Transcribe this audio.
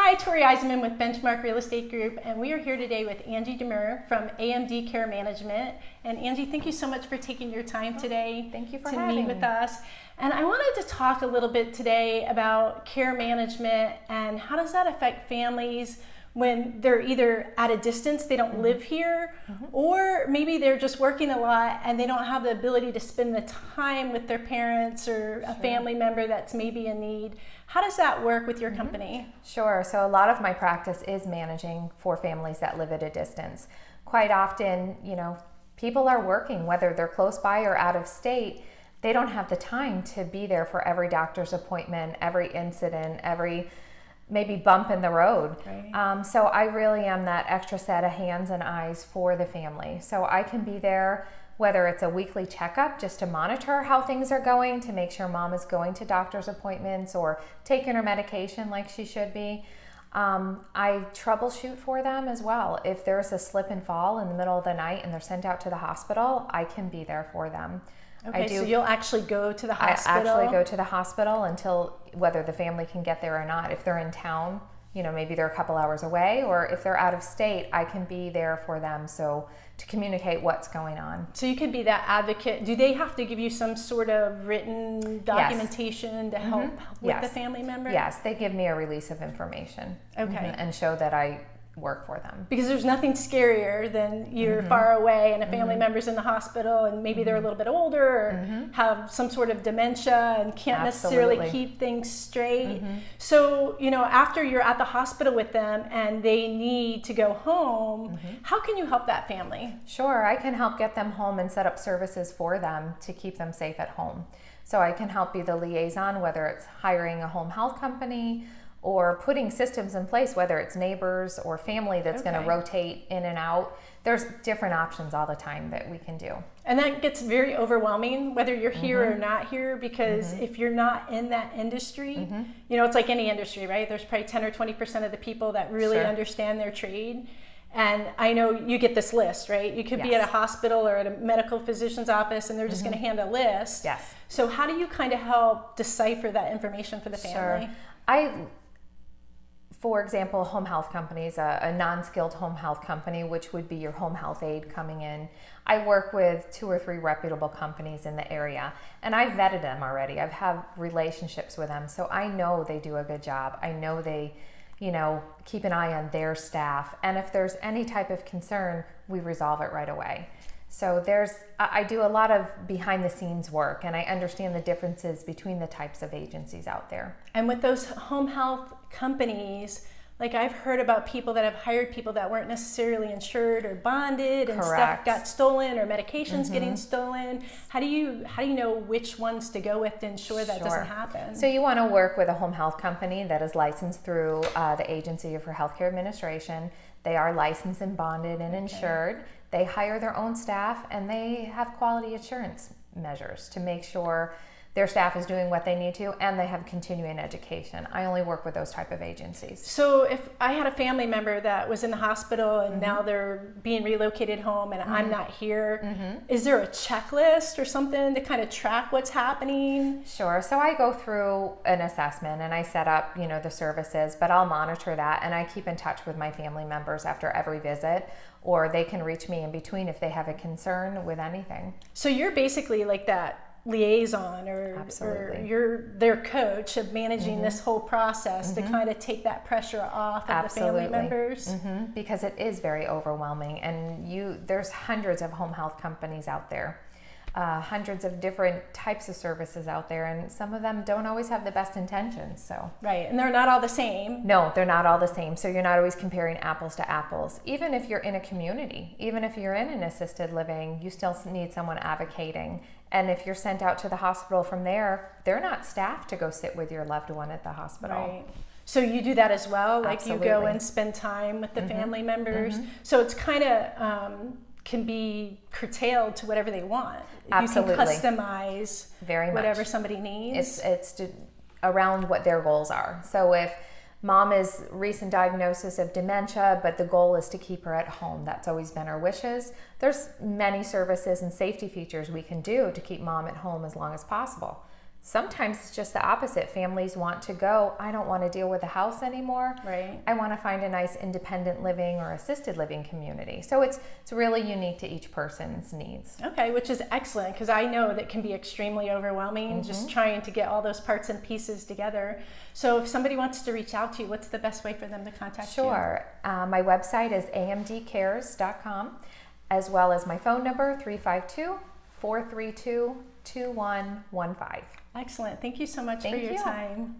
Hi, Torey Eisenman with Benchmark Real Estate Group, and we are here today with Angie DiMura from AMD Care Management. And Angie, thank you so much for taking your time today Thank you for to having meet me. with us. And I wanted to talk a little bit today about care management and how does that affect families when they're either at a distance, they don't live here, or maybe they're just working a lot and they don't have the ability to spend the time with their parents or a family member that's maybe in need. How does that work with your company? Sure. So a lot of my practice is managing for families that live at a distance. Quite often, people are working, whether they're close by or out of state. They don't have the time to be there for every doctor's appointment, every incident, every maybe bump in the road. Right. So I really am that extra set of hands and eyes for the family. So I can be there, whether it's a weekly checkup just to monitor how things are going, to make sure mom is going to doctor's appointments or taking her medication like she should be. I troubleshoot for them as well. If there's a slip and fall in the middle of the night and they're sent out to the hospital, I can be there for them. Okay, so you'll actually go to the hospital? I actually go to the hospital until whether the family can get there or not. If they're in town, maybe they're a couple hours away, or if they're out of state, I can be there for them to communicate what's going on. So you could be that advocate. Do they have to give you some sort of written documentation to help with the family member? Yes, they give me a release of information. Okay. And show that I work for them. Because there's nothing scarier than you're far away and a family member's in the hospital and maybe they're a little bit older or have some sort of dementia and can't necessarily keep things straight. So, after you're at the hospital with them and they need to go home, how can you help that family? Sure, I can help get them home and set up services for them to keep them safe at home. So I can help be the liaison, whether it's hiring a home health company or putting systems in place, whether it's neighbors or family that's going to rotate in and out. There's different options all the time that we can do. And that gets very overwhelming, whether you're here or not here, because if you're not in that industry, it's like any industry, right? There's probably 10 or 20% of the people that really understand their trade. And I know you get this list, right? You could be at a hospital or at a medical physician's office and they're just going to hand a list. Yes. So how do you kind of help decipher that information for the family? For example, home health companies, a non-skilled home health company, which would be your home health aide coming in. I work with 2 or 3 reputable companies in the area, and I've vetted them already. I've had relationships with them, so I know they do a good job. I know they, keep an eye on their staff, and if there's any type of concern, we resolve it right away. So I do a lot of behind the scenes work, and I understand the differences between the types of agencies out there. And with those home health companies, like I've heard about people that have hired people that weren't necessarily insured or bonded and stuff got stolen or medications getting stolen. How do you know which ones to go with to ensure that doesn't happen? So you want to work with a home health company that is licensed through the Agency for Healthcare Administration. They are licensed and bonded and insured. They hire their own staff and they have quality assurance measures to make sure their staff is doing what they need to, and they have continuing education. I only work with those type of agencies. So if I had a family member that was in the hospital and now they're being relocated home and I'm not here, is there a checklist or something to kind of track what's happening? Sure. So I go through an assessment and I set up, the services, but I'll monitor that and I keep in touch with my family members after every visit, or they can reach me in between if they have a concern with anything. So you're basically like that liaison or you're their coach of managing this whole process to kind of take that pressure off of the family members. Because it is very overwhelming, and there's hundreds of home health companies out there, hundreds of different types of services out there, and some of them don't always have the best intentions. So right, and they're not all the same. No, they're not all the same. So you're not always comparing apples to apples. Even if you're in a community, even if you're in an assisted living, you still need someone advocating. And if you're sent out to the hospital from there, they're not staffed to go sit with your loved one at the hospital. Right. So you do that as well? Like Absolutely. You go and spend time with the family members? So it's kind of can be curtailed to whatever they want. Absolutely. You can customize whatever much. Somebody needs. It's around what their goals are. So if mom is recent diagnosis of dementia, but the goal is to keep her at home, that's always been our wishes. There's many services and safety features we can do to keep mom at home as long as possible. Sometimes it's just the opposite. Families want to go, I don't want to deal with the house anymore. Right. I want to find a nice independent living or assisted living community. So it's really unique to each person's needs. Okay, which is excellent, because I know that can be extremely overwhelming just trying to get all those parts and pieces together. So if somebody wants to reach out to you, what's the best way for them to contact you? Sure. My website is amdcares.com, as well as my phone number, 352-432-2115. Excellent. Thank you so much Thank for your you. time.